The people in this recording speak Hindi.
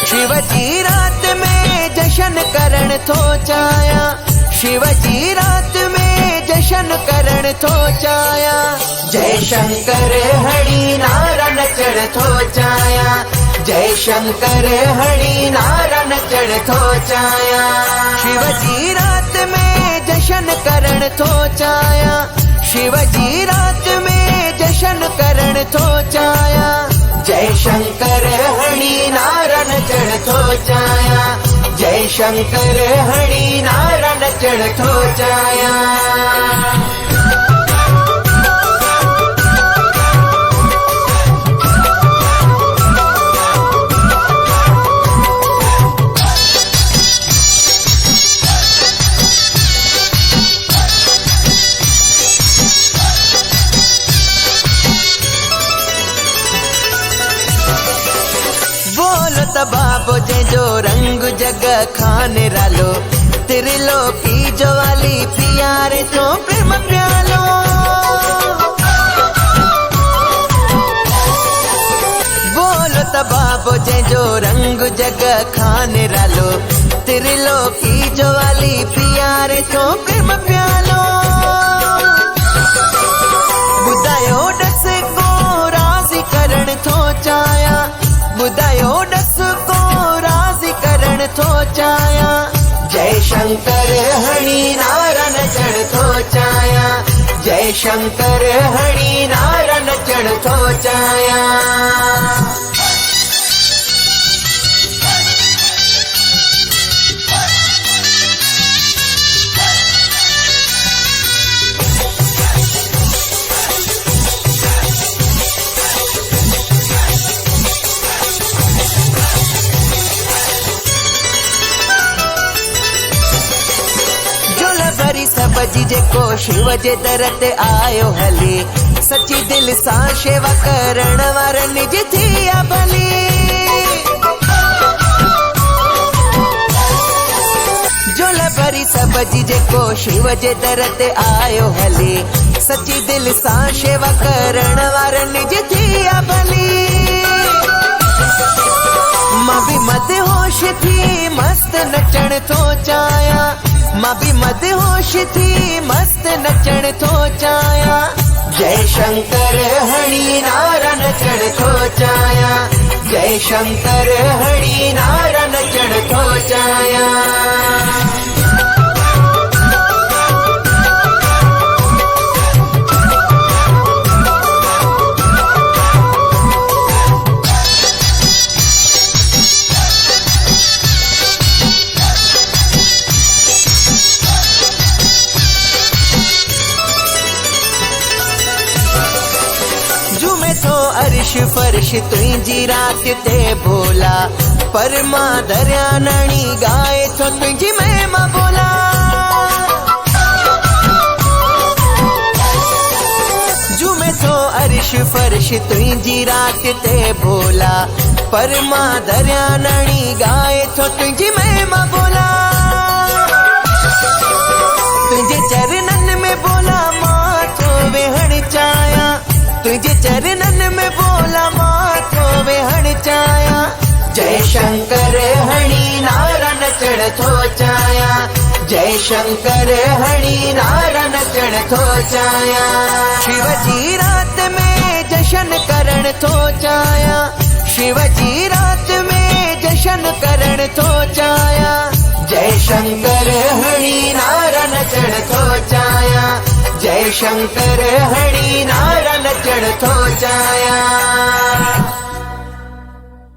शिवजी रात में जशन करण थो चाया, शिवजी रात में जशन करण थो चाया। जय शंकर हरि नारा नचण थो चाया, जय शंकर हरि नारा नचण थो चाया। शिवजी रात में जशन करण थो चाया, शिवजी रात में जशन करण थो चाया। जय शंकर हरि नारा नचण थो चाया, जय शंकर हरि नारा नचण थो चाया। बाबो जो रंग जग खाने रालो, त्रिलोकी जो वाली प्यारे तो प्रेम प्यालो। बोलो बाबो जो रंग जग खाने रालो, त्रिलोकी जो वाली प्यारे तो प्रेम प्यालो। बुधायो डस को राजी करण थो चाया, बुधायो डस को राजी करण थो चाया। जय शंकर हरि नारा नचण थो चाया, जय शंकर हरि नारा नचण थो चाया। सबजी जेको शिव जे दर ते आयो हली, सची दिल सां शेवा करण वार निज थिया भली। जोल भरी सबजी जेको शिव जे दर ते आयो हली, सची दिल सां शेवा करण वार निज थिया भली। मां भी मदहोश थी मस्त नचण थो चाया, मां भी मदहोश थी मस्त नचण थो चाया। जय शंकर हरि नारा नचण थो चाया, जय शंकर हरि नारा नचण थो चाया। अर्श फर्श तुझी रात ते भोला, परमा दरिया नणी गाए तो तुझी महिमा बोला। जुमे तो अर्श फर्श तुझी रात ते भोला, परमा दरिया नणी गाए तो तुझी महिमा बोला। तुझे चरणन में बोला माथो वेहण चाया, तुझे चरणन में बोला माथो वेहण चाया। जय शंकर हरि नारा नचण थो चाया, जय शंकर हरि नारा नचण थो चाया। शिवजी रात में जशन करण थो चाया, शिवजी रात में जशन करण थो चाया। जय शंकर हरि नारा नचण थो चाया, जय शंकर हरि नारा नचण थो चाया।